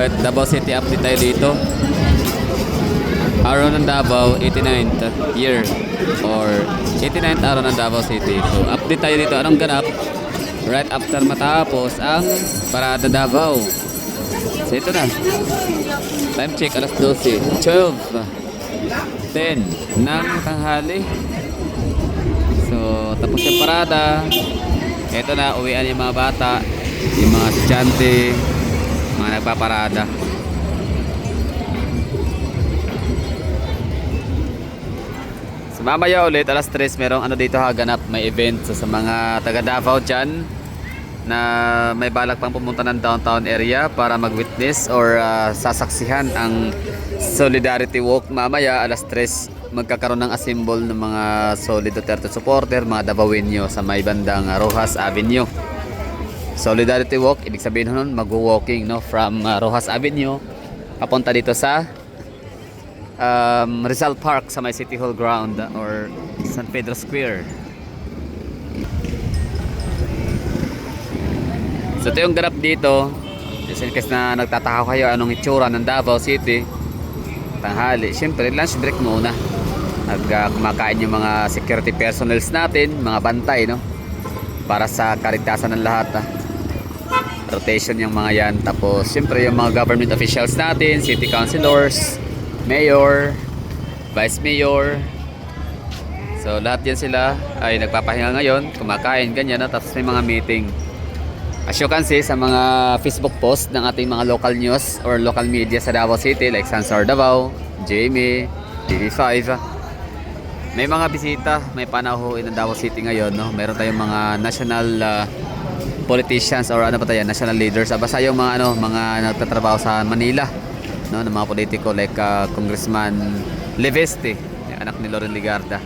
Alright, Davao City update tayo dito. Araw ng Davao, 89th year or 89th araw ng Davao City. So update tayo dito. Anong ganap? Right after matapos ang Parada Davao. So ito na. Time check, alas 12. 10 ng tanghali. So tapos yung parada. Ito na, uwian yung mga bata, yung mga estudyante, mga nagpaparada. So mamaya ulit alas 3 merong ano dito haganap, may event. So sa mga taga Davao dyan na may balak pang pumunta ng downtown area para mag-witness or sasaksihan ang Solidarity Walk, mamaya alas 3 magkakaroon ng assemble ng mga Solid Duterte supporter, mga Davaoenyo sa may bandang Rojas Avenue. Solidarity Walk, ibig sabihin nun mag-walking, no, from Rojas Avenue papunta dito sa Rizal Park sa may City Hall ground or San Pedro Square. So ito yung ganap dito. Just in case na nagtataka kayo anong itsura ng Davao City tanghali, syempre lunch break muna. Kumakain yung mga security personnels natin, mga bantay, no, para sa kaligtasan ng lahat, rotation yung mga yan. Tapos syempre yung mga government officials natin, city councilors, mayor, vice mayor. So lahat yan sila ay nagpapahinga ngayon, kumakain, ganyan, no? Tapos may mga meeting. As you can see sa mga Facebook post ng ating mga local news or local media sa Davao City like Sansar Davao, GMA, TV5, may mga bisita, may panahuin ng Davao City ngayon, no? Meron tayong mga national politicians or ano pa tayo, national leaders. Basta yung mga ano, mga nagtatrabaho sa Manila, no, ng mga politiko like Congressman Leveste, yung anak ni Loren Ligarda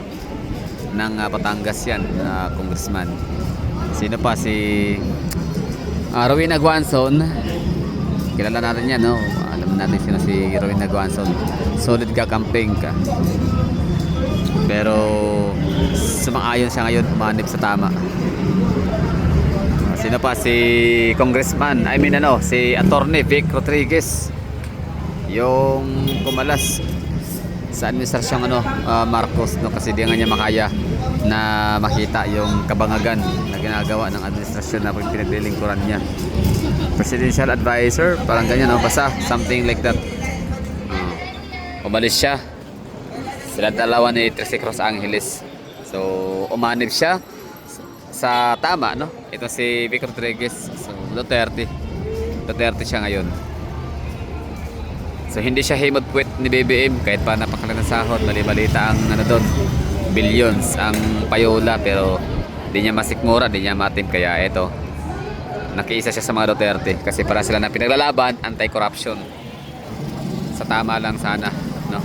ng Batangas yan, congressman. Sino pa? Si Rowena Guanzon, kilala natin yan, no? Alam natin sino si Rowena Guanzon. Solid ka-camping ka, pero sumang-ayon siya ngayon, umanib sa tama. Sino pa? Si Congressman, si Attorney Vic Rodriguez, yung kumalas sa administrasyong Marcos, no, kasi di nga niya makaya na makita yung kabangagan na ginagawa ng administrasyon na pinaglilingkuran niya. Presidential advisor, parang ganyan, no? Basta something like that. Umalis siya. Sila dalawa ni Trixie Cross Angeles. So umanib siya sa tama, no? Ito si Vic Rodriguez. So Duterte siya ngayon. So hindi siya himod puwet ni BBM kahit pa napakalaki ng sahod, mali-balita ang doon, billions ang payola, pero di niya masikmura, di niya matim. Kaya ito, nakiisa siya sa mga Duterte kasi para sila na pinaglalaban, anti-corruption. Sa tama lang sana, no?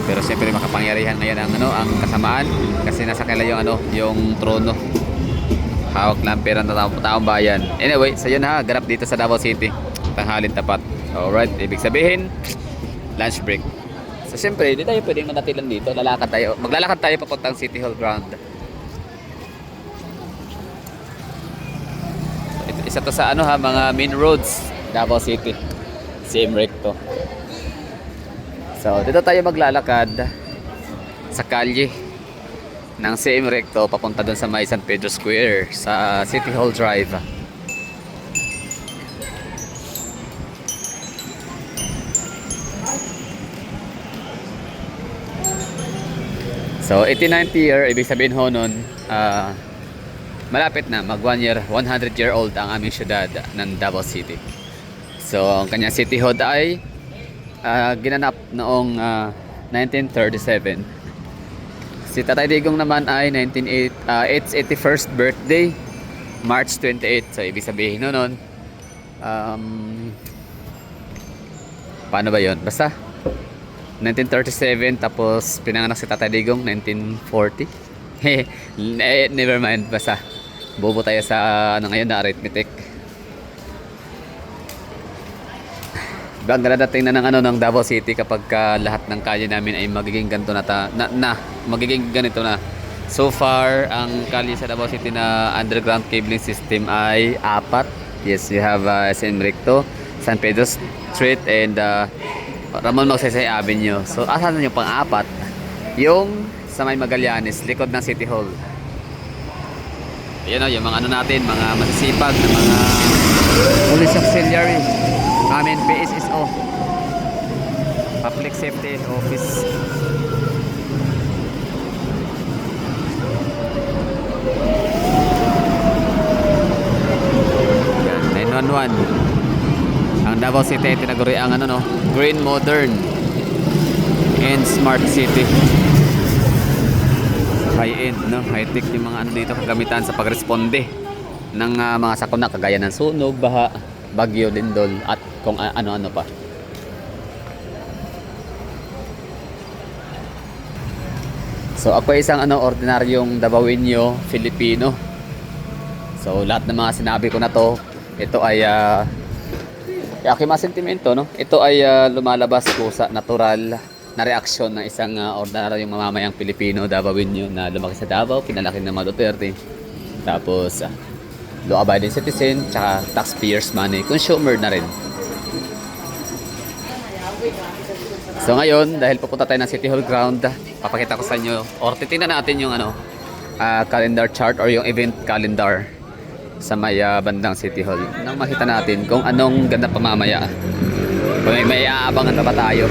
Pero siyempre makapangyarihan ngayon ang kasamaan kasi nasa kanila yung trono. Hawak lang pera ng taong bayan. Anyway, so yun ganap dito sa Davao City, tanghalin tapat. Alright, ibig sabihin lunch break. So siyempre, hindi tayo pwedeng manatilan dito. Maglalakad tayo papuntang City Hall ground. So, isa to sa mga main roads Davao City, CM Recto. So dito tayo maglalakad sa kalye ng CM Recto papunta doon sa may San Pedro Square sa City Hall Drive. So 89th year, ibig sabihin ho nun, malapit na mag 1 year, 100 year old ang aming syudad ng Davao City. So ang kanyang city hall ay ginanap noong 1937. Si Tatay Digong naman ay 81st birthday, March 28. So ibig sabihin nun, paano ba yun? Basta 1937, tapos pinanganak si Tatay Digong 1940. Never mind, basta bobo tayo sa ngayon na arithmetic. Ang ganda tingnan ng Davao City kapag lahat ng kalye namin ay magiging ganito magiging ganito na. So far, ang kalye sa Davao City na underground cabling system ay 4. Yes, we have SM Recto, San Pedro Street and Ramon Magsaysay Avenue. So asan yung pang-apat? Yung sa may Magallanes, likod ng City Hall. Ayan o, yung mga ano natin, mga masisipag na mga Police Auxiliary. PSSO. Public Safety Office. Yan, 911. Ang Davao City, tinaguri ang ano no, green, modern, and smart city. High-end, no? High-tech yung mga ano dito kagamitan sa pagresponde ng mga sakuna kagaya ng sunog, baha, bagyo, lindol at kung ano-ano pa. So ako ay isang ordinaryong Davaoenyo Filipino. So lahat ng mga sinabi ko na to, ito ay aking mga sentimento, no? Ito ay lumalabas po sa natural na reaksyon ng isang ordinaryong mamamayang Pilipino, Davaoenyo na lumaki sa Davao, pinalaki ng mga Duterte. Tapos law-abiding citizen, tsaka taxpayers money, consumer na rin. So ngayon, dahil pupunta tayo ng City Hall ground, papakita ko sa inyo or titingnan natin yung calendar chart or yung event calendar sa may bandang City Hall. Nang makita natin kung anong ganda pamamaya. Kung may aabangan na ba tayo.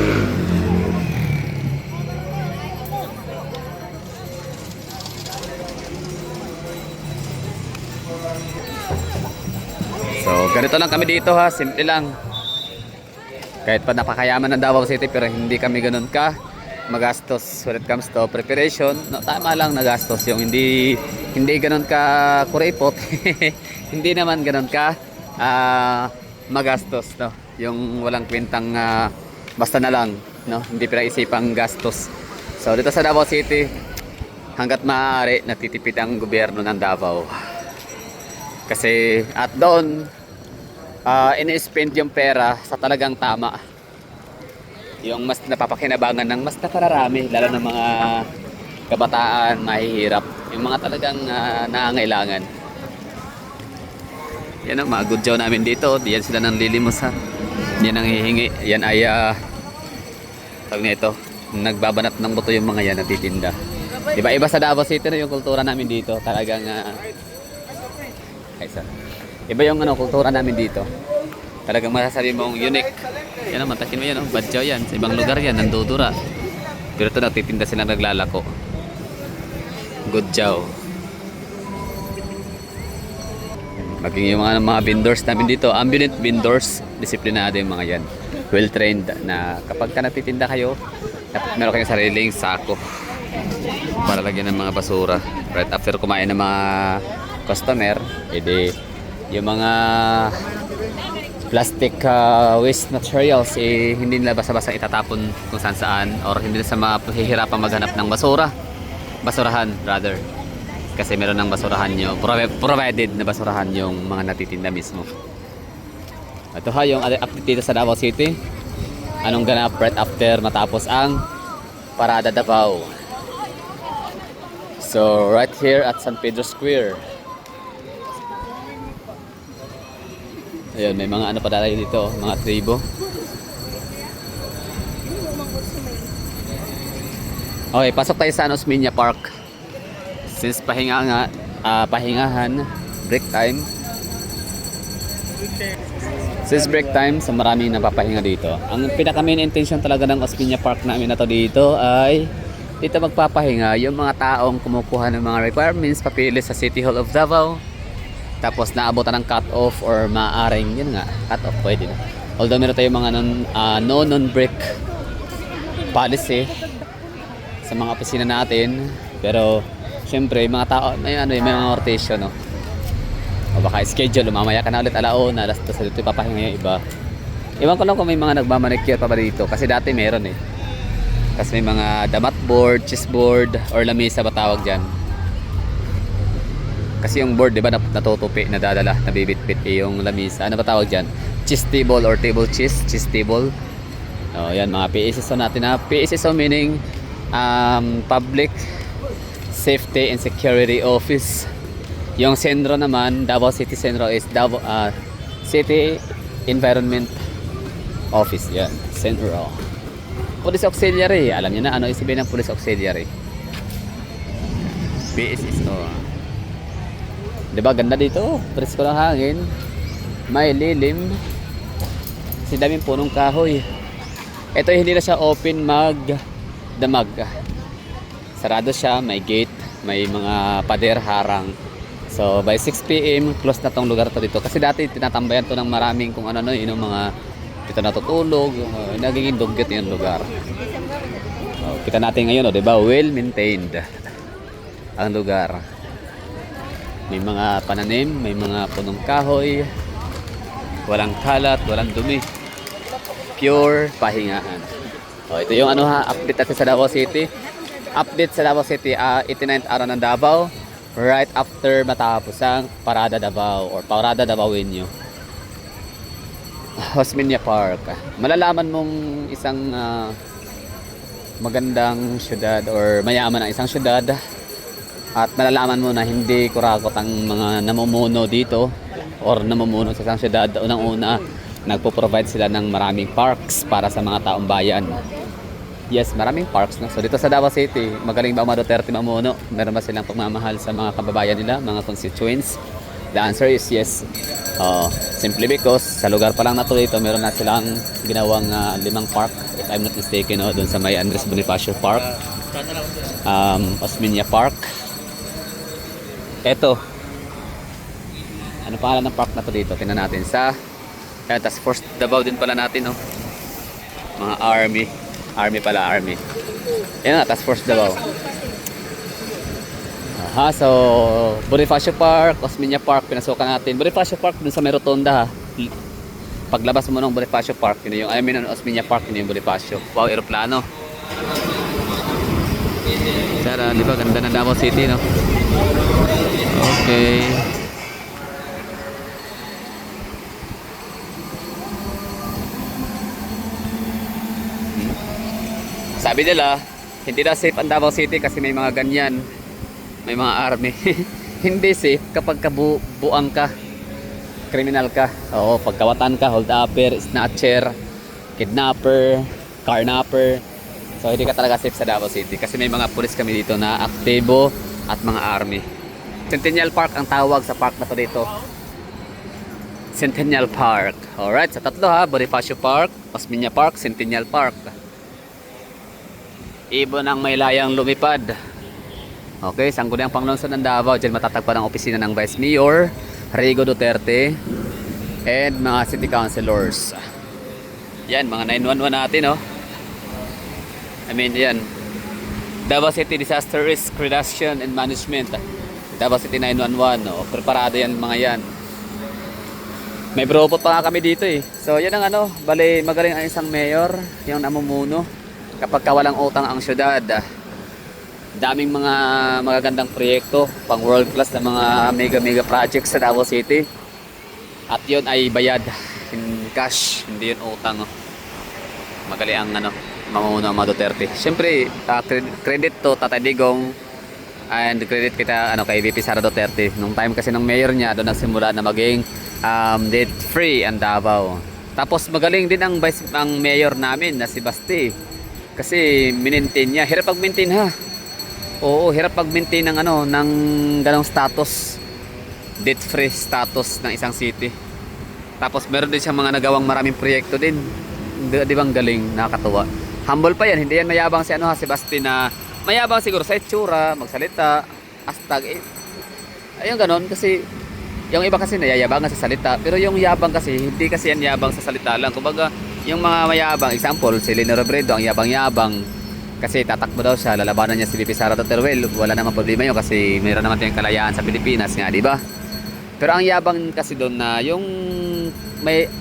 So ganito lang kami dito ha, simple lang. Kahit pa napakayaman ng Davao City pero hindi kami ganun ka magastos when it comes to preparation. No, tama lang nagastos yung hindi ganun ka kuripot. Hindi naman ganun ka magastos, no. Yung walang kwentang basta na lang, no. Hindi pinag-isipang gastos. So dito sa Davao City hangga't maaari natitipid ang gobyerno ng Davao. Kasi at doon ini-spend yung pera sa talagang tama. Yung mas napapakinabangan ng mas nakararami, lalo ng mga kabataan, mahihirap, yung mga talagang nangangailangan. Yan ang mga good job namin dito. Diyan sila nang lilimos ha. Yan ang hihingi. Yan ay tawag nito, nagbabanat ng buto yung mga yan natitinda. Diba iba sa Davao City na yung kultura namin dito. Talagang iba yung kultura namin dito. Talagang masasabi mong unique. Yan naman, takin mo yan, badyaw yan. Sa ibang lugar yan, nandudura. Pero ito nagtitinda sila naglalako. Good job. Maging yung mga vendors namin dito, ambulant vendors, disiplinado yung mga yan. Well trained na kapag ka nagtitinda kayo, meron kayong sariling sako para lagyan ng mga basura. Right after kumain ng mga customer, edi yung mga plastic waste materials hindi nila basta-basta itatapon kung saan or hindi nila sa mahihirapan maghanap ng basurahan rather, kasi meron ng basurahan nyo, provided na basurahan yung mga natitinda mismo. Ito ha yung update dito sa Davao City. Anong ganap right after matapos ang Parada Davao. So right here at San Pedro Square. Ayun, may mga pa tayo dito, mga tribo. Okay, pasok tayo sa Osmeña Park. Since pahingahan, break time. Since break time, so maraming napapahinga dito. Ang pinaka main intention talaga ng Osmeña Park namin na to dito ay dito magpapahinga yung mga taong kumukuha ng mga requirements, papilis sa City Hall of Davao. Tapos naabutan ng cut-off or maaaring, yun nga, cut-off pwede na. Although meron tayong mga non-break policy sa mga opisina natin. Pero, syempre, mga tao, may mga rotation, no? O baka schedule, mamaya ka na ulit alauna, alas 2 sa dito, papahinga yung iba. Iwan ko lang kung may mga nagmamanicure pa ba dito. Kasi dati meron eh. Kasi may mga damat board, chessboard, or lamesa ba tawag dyan. Kasi yung board, di ba, natutupi, nadadala, nabibitbit yung lamisa. Ano ba tawag dyan? Chess table or table chess table. O, yan, mga PSSO natin ha. PSSO meaning Public Safety and Security Office. Yung sentro naman, Davao City Centro is Davao City Environment Office, yan. Central. Police Auxiliary. Alam niyo na ano isipin ng Police Auxiliary. PSSO. Diba ganda dito? Presko ng hangin. May lilim. Kasi daming punong kahoy. Ito hindi na siya open magdamag. Sarado siya, may gate, may mga pader harang. So by 6 PM close na tong lugar to dito. Kasi dati tinatambayan to ng maraming kung ano yung mga dito natutulog, nagiging dugyot yung lugar. Kita natin ngayon, di ba? Well maintained ang lugar. May mga pananim, may mga punong kahoy. Walang kalat, walang dumi. Pure pahingaan. Ito yung update natin sa Davao City. Update sa Davao City, 89th araw ng Davao. Right after matapos ang Parada Davao or Parada Davaoenyo. Osmeña Park. Malalaman mong isang magandang syudad or mayaman ang isang syudad. At malalaman mo na hindi kurakot ang mga namumuno dito or namumuno sa isang syudad. Unang-una, nagpo-provide sila ng maraming parks para sa mga taong bayan. Yes, maraming parks. No? So dito sa Davao City, magaling ba mga Duterte mamuno? Meron ba silang pagmamahal sa mga kababayan nila, mga constituents? The answer is yes. Simply because sa lugar pa lang na to dito, meron na silang ginawang 5 park, if I'm not mistaken, doon sa may Andres Bonifacio Park, Osmeña Park. Eto, ano pangalan ng park na to dito? Tingnan natin sa Task Force Davao din pala natin, no? Mga army pala. Yan na, Task Force Davao. So Bonifacio Park, Osmeña Park, pinasukan natin. Bonifacio Park dun sa may rotonda, ha. Paglabas mo ng Bonifacio Park, yun yung, Osmeña Park, yun yung Bonifacio. Wow, aeroplano. Tara, di ba ganda ng Davao City, no? Okay. Sabi nila, hindi na safe ang Davao City kasi may mga ganyan. May mga army. Hindi safe kapag kabuang ka. Kriminal ka. Oo, pagkawatan ka, hold upper, snatcher, kidnapper, carnapper. So hindi ka talaga safe sa Davao City kasi may mga pulis kami dito na aktibo at mga army. Centennial Park ang tawag sa park na to dito. Centennial Park. Alright, sa tatlo ha, Bonifacio Park, Osmeña Park, Centennial Park. Ibon ang may layang lumipad. Okay, sangguniang panglungsod ng Davao, dyan matatagpan ang opisina ng Vice Mayor Rigo Duterte and mga city councilors. Yan, mga 911 natin, yan, Davao City Disaster Risk Reduction and Management. Davao City 911, preparado yan mga yan. May robot pa nga kami dito So yan ang bali magaling ang isang mayor, yung namumuno kapag walang utang ang syudad. Daming mga magagandang proyekto, pang world class na mga mega projects sa Davao City. At yun ay bayad in cash, hindi yun utang. Magaling ang mamumuno ng mga Duterte. Siyempre, credit to Tatay Digong and credit kita kay VP Sara Duterte. Nung time kasi ng mayor niya, doon nagsimula na maging debt free ang Davao. Tapos magaling din ang mayor namin na si Basti. Kasi minentain niya, hirap pag-maintain ha. Oo, hirap pag-maintain ng ng ganong status, debt-free status ng isang city. Tapos meron din siyang mga nagawang maraming proyekto din. Di bang galing, nakakatuwa. Humble pa yan, hindi yan mayabang si si Basti na mayabang siguro sa itsura, magsalita, hashtag ayun ganon kasi yung iba kasi nayayabangan sa salita, pero yung yabang kasi hindi kasi yan yabang sa salita lang. Kumbaga, yung mga mayabang, example, si Lino Robredo, ang yabang-yabang kasi tatakbo daw siya, lalabanan niya si VP Sara Duterte. Well, wala namang problema yun kasi mayroon naman tayong kalayaan sa Pilipinas nga, di ba? Pero ang yabang kasi doon na yung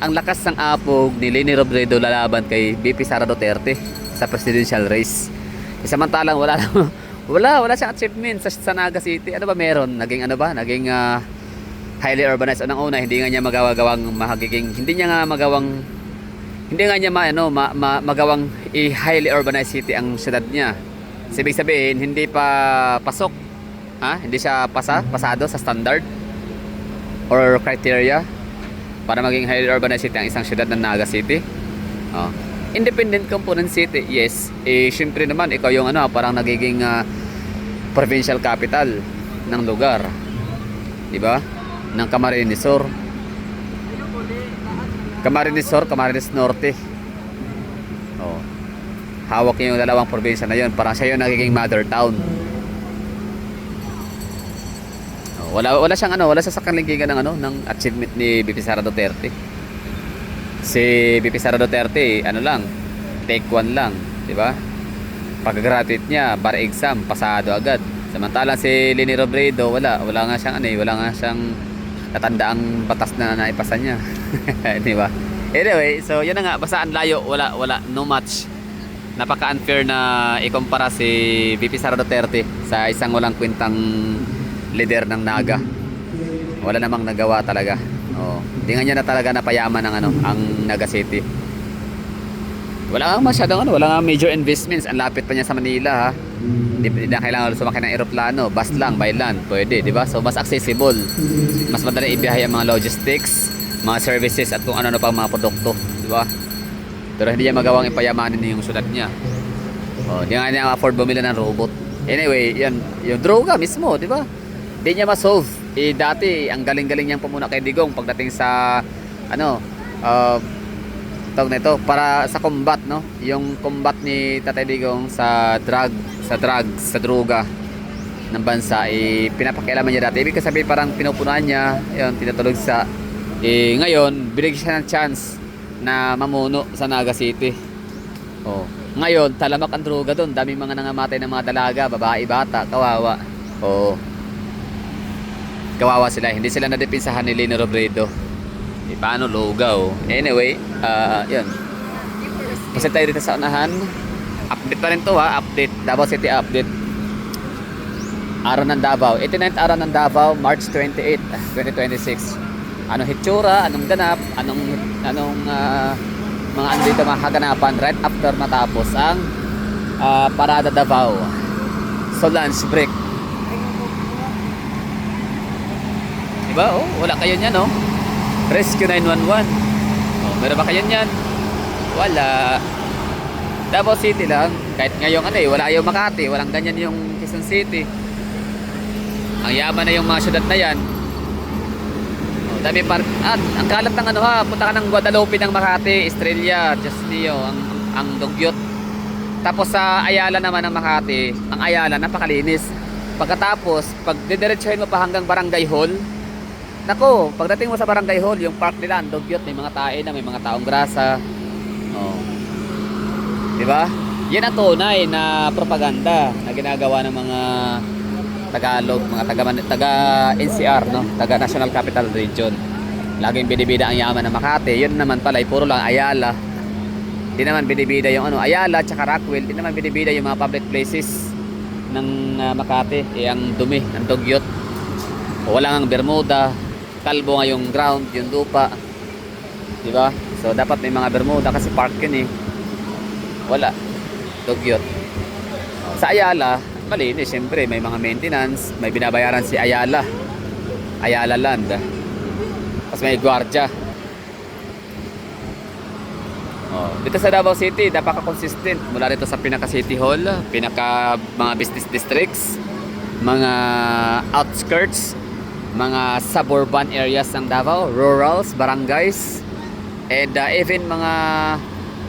ang lakas ng apog ni Leni Robredo lalaban kay VP Sara Duterte sa presidential race. Samantalang wala siyang achievement sa Naga City. Ano ba meron? Naging highly urbanized. Unang-una, hindi nga niya magawang highly urbanized city ang syudad niya. Ibig sabihin, hindi pa pasok. Hindi siya pasado sa standard or criteria para maging highly urbanized city ang isang syudad ng Naga City. Oh. Independent component city, yes. Syempre naman, ikaw yung parang nagiging provincial capital ng lugar. Diba? Ng Camarines Sur. Camarines Sur, Camarines Norte. Oh. Hawak niya yung dalawang probinsya na yun. Parang siya yung nagiging mother town. Oh, wala siyang wala sa sakaligigan ng achievement ni BP Sara Duterte. Si BP Sara Duterte, lang, take 1 lang, di ba? Pag-graduate niya, bar exam, pasado agad. Samantala si Leni Robredo, wala nga siyang wala nga siyang natandaang batas na naipasa niya. Di ba? Anyway, so yun na nga, basta ang layo, wala, no match. Napaka-unfair na ikumpara si BP Sara Duterte sa isang walang kwentang leader ng Naga. Wala namang nagawa talaga. Oh, hindi nga niya na talaga napayaman ang Naga City. Wala nga masyadong wala nga major investments. Ang lapit pa niya sa Manila, ha. Hindi na kailangan sumakay ng eroplano, bus lang, by land, pwede, di ba? So mas accessible. Mas madali ibiyahe ang mga logistics, mga services at kung ano pa mga produkto, di ba? Pero hindi niya magawang ipayamanin yung syudad niya. Oh, hindi nga niya afford bumili ng robot. Anyway, yan, yung droga mismo, di ba? Hindi niya ma-solve. Dati, ang galing-galing niyang pumuna kay Digong pagdating sa, tawag na ito, para sa combat, no? Yung combat ni Tatay Digong sa droga ng bansa, pinapakialaman niya dati. Ibig sabihin parang pinupunan niya, yun, tinatulog sa, ngayon, binigyan siya ng chance na mamuno sa Naga City. Oh. Ngayon, talamak ang droga doon. Daming mga nangamatay ng mga dalaga, babae, bata, kawawa. Oh. Kawawa sila, hindi sila nadepensahan ni Leni Robredo. Paano lugaw? Anyway, yun. Kasi tayo dito sa unahan. Update pa rin to, ha. Update, Davao City update. Araw ng Davao, 89th araw ng Davao, March 28, 2026. Anong hitsura, anong ganap, anong mga dito mga kaganapan right after matapos ang Parada Davao. So lunch break. Diba? Oh, wala kayo niyan, no? Rescue 911. Oh, meron ba kayo niyan? Wala. Davao City lang. Kahit ngayong wala yung Makati, walang ganyan yung Quezon City. Ang yaman na yung mga syudad na yan. Oh, dami ang kalat ng punta ka ng Guadalupe ng Makati, Estrella, Jasnio, ang Dugyot. Tapos sa Ayala naman ng Makati, ang Ayala napakalinis. Pagkatapos, pag didiretsuhin mo pa hanggang Barangay Hall, nako, pagdating mo sa Barangay Hall, yung park nila, ang Dugyot, may mga tae na, may mga taong grasa. Oh. Diba? Yan ang tunay na propaganda na ginagawa ng mga Tagalog, mga taga NCR, no? Taga National Capital Region. Laging binibida ang yaman ng Makati. Yun naman pala, puro lang Ayala. Di naman binibida yung Ayala tsaka Rockwell. Di naman binibida yung mga public places ng Makati. Ang dumi, ang Dugyot. Wala ngang Bermuda. Kalbo nga yung ground, yung lupa. Diba? So dapat may mga Bermuda kasi park yun, wala. Dugyot. Sa Ayala, malinis, siyempre may mga maintenance, may binabayaran si Ayala Land. Tapos may gwardiya. Dito sa Davao City, napaka-consistent mula dito sa pinaka City Hall, pinaka mga business districts, mga outskirts, mga suburban areas ng Davao, rurals, barangays, and even mga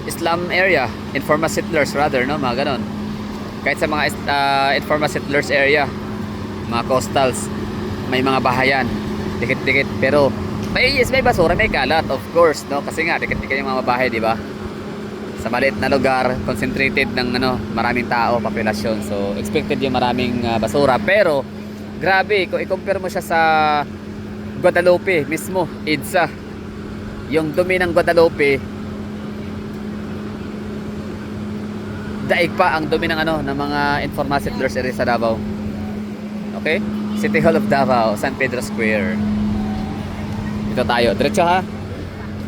slum area, informal settlers rather, no, mga ganon. Kahit sa mga informal settlers area, mga coastals, may mga bahayan, dikit-dikit, pero may basura, may kalat, of course, no, kasi nga dikit-dikit yung mga bahay, di ba? Sa maliit na lugar, concentrated ng maraming tao, populasyon, so expected yung maraming basura. Pero grabe, kung i-compare mo siya sa Guadalupe mismo, EDSA, yung dumi ng Guadalupe, daig pa ang dumi ng ng mga informal settlers area sa Davao. Okay? City Hall of Davao, San Pedro Square. Dito tayo, diretso, ha.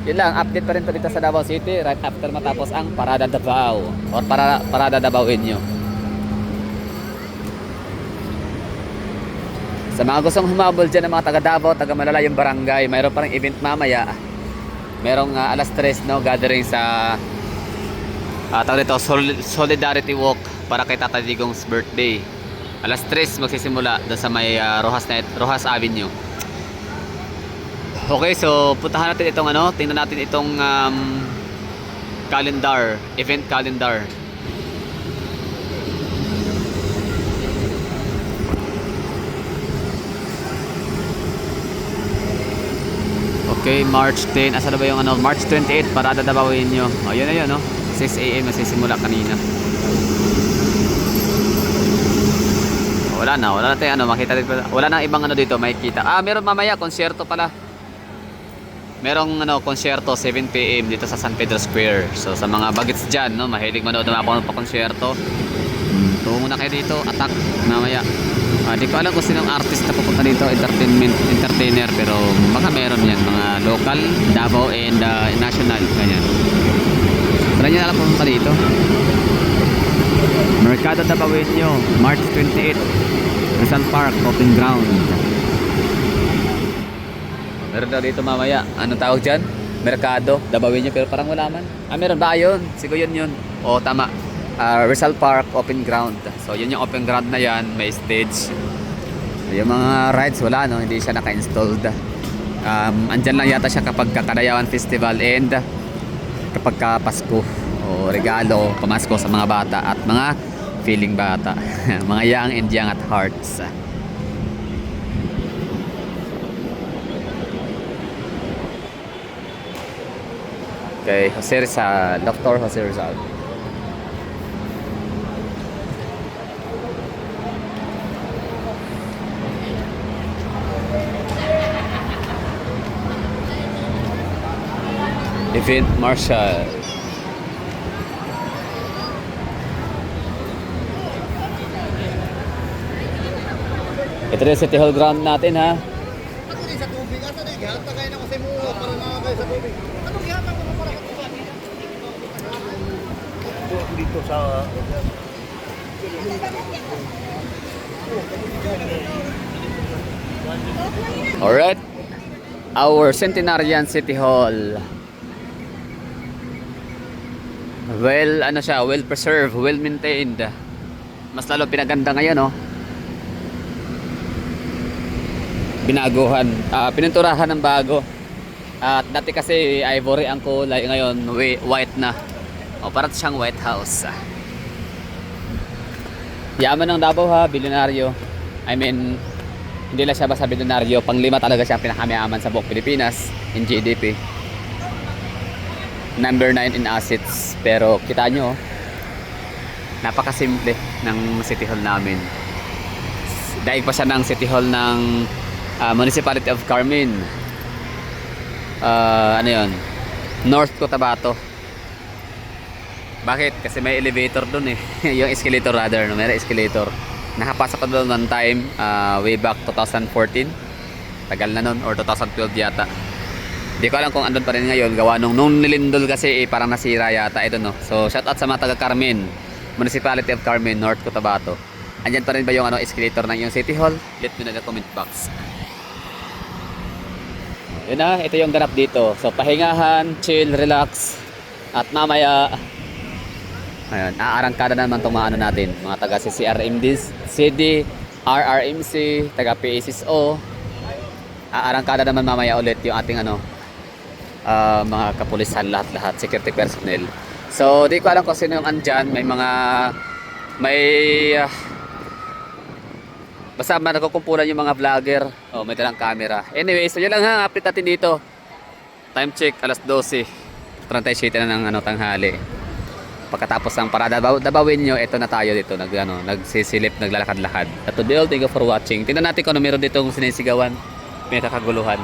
Yun lang, update pa rin to dito sa Davao City right after matapos ang Parada Davao or Parada Davao Inyo. Sa mga gustong humabol dyan ng mga taga Davao, taga malalayong barangay, mayroon parang event mamaya. Merong alas 3, no, gathering sa Tawag dito, Solidarity Walk para kay Tata Digong's birthday. Alas 3 magsisimula doon sa may Rojas Avenue. Okay, so puntahan natin itong ano, tingnan natin itong calendar, event calendar. Okay, March 10. Asa na ba yung ano? March 28, parada Dabawin nyo. O, yun na yun, no? 6 AM nasisimula kanina. Wala na tayo ano, makita dito. Wala nang ibang ano dito, makikita. Meron mamaya, konsyerto pala. Merong ano, konsyerto 7 PM dito sa San Pedro Square. So sa mga bagets dyan, no, mahilig manood ng mga konsyerto. Tungo na kayo dito, attack mamaya. Di ko alam kung sinong artist na pupunta dito, entertainer, pero baka meron yan, mga local, Davao and national, ganyan. Wala nyo na alam pupunta dito. Mercado Dabawenyo, March 28, Rizal Park, open ground. Meron daw dito mamaya, anong tawag dyan? Mercado Dabawenyo, pero parang wala man. Meron ba yun? Siguro yun. O tama. Rizal Park open ground. So yun yung open ground na yan, may stage. Yung mga rides wala, no, hindi siya naka-installed. Andyan lang yata siya kapag Kadayawan Festival and kapag Pasko o regalo, pamasko sa mga bata at mga feeling bata. Mga young and young at hearts. Okay, Jose Rizal, Dr. Jose Rizal. Event Marshal. Ito rin City Hall ground natin, ha. Ako din sa tubig. Asa din gihata kayo na kasi mo para na kayo sa tubig. Anong gihata ko para ka dito sa Alright. Our Centenarian City Hall. Well, ano siya, well preserved, well maintained. Mas lalo pinaganda ngayon, no. Binaguhan, pininturahan ng bago. At dati kasi ivory ang kulay, ngayon white na. O parang siyang White House. Yaman ng Davao, ha, bilyonaryo. I mean, hindi lang siya basta bilyonaryo, pang-5 talaga siya pinakamayaman sa buong Pilipinas in GDP. Number 9 in assets. Pero kita nyo, napakasimple ng City Hall namin. Daig pa siya ng City Hall ng Municipality of Carmen. Ano yun? North Cotabato. Bakit? Kasi may elevator dun eh. Yung escalator rather, no? May escalator. Nakapasok ko doon one time, way back 2014. Tagal na nun, or 2012 yata. Di ko alam kung andun pa rin ngayon. Gawa nung nilindol kasi parang nasira yata ito, no. So shout out sa mga taga Carmen, Municipality of Carmen, North Cotabato. Andyan pa rin ba yung escalator ng yung City Hall? Let me know in the comment box. Yun na, ito yung ganap dito. So pahingahan, chill, relax. At mamaya, ayun, aarangkada naman itong mga ano natin, mga taga CCRMD, CD, RRMC, taga PACSO. Aarangkada naman mamaya ulit yung ating ano, mga kapulisan, lahat-lahat, security personnel. So di ko alam kung sino yung andyan. Basta nagkukumpulan yung mga vlogger. May dalang camera. Anyway, so yun lang, ha, update natin dito. Time check, alas 12:37 na ng tanghali. Pagkatapos ng parada Dabawenyo, ito na tayo dito, nagsisilip, naglalakad-lakad. At to the all, thank you for watching. Tingnan natin kung ano meron ditong sinisigawan, may kakaguluhan.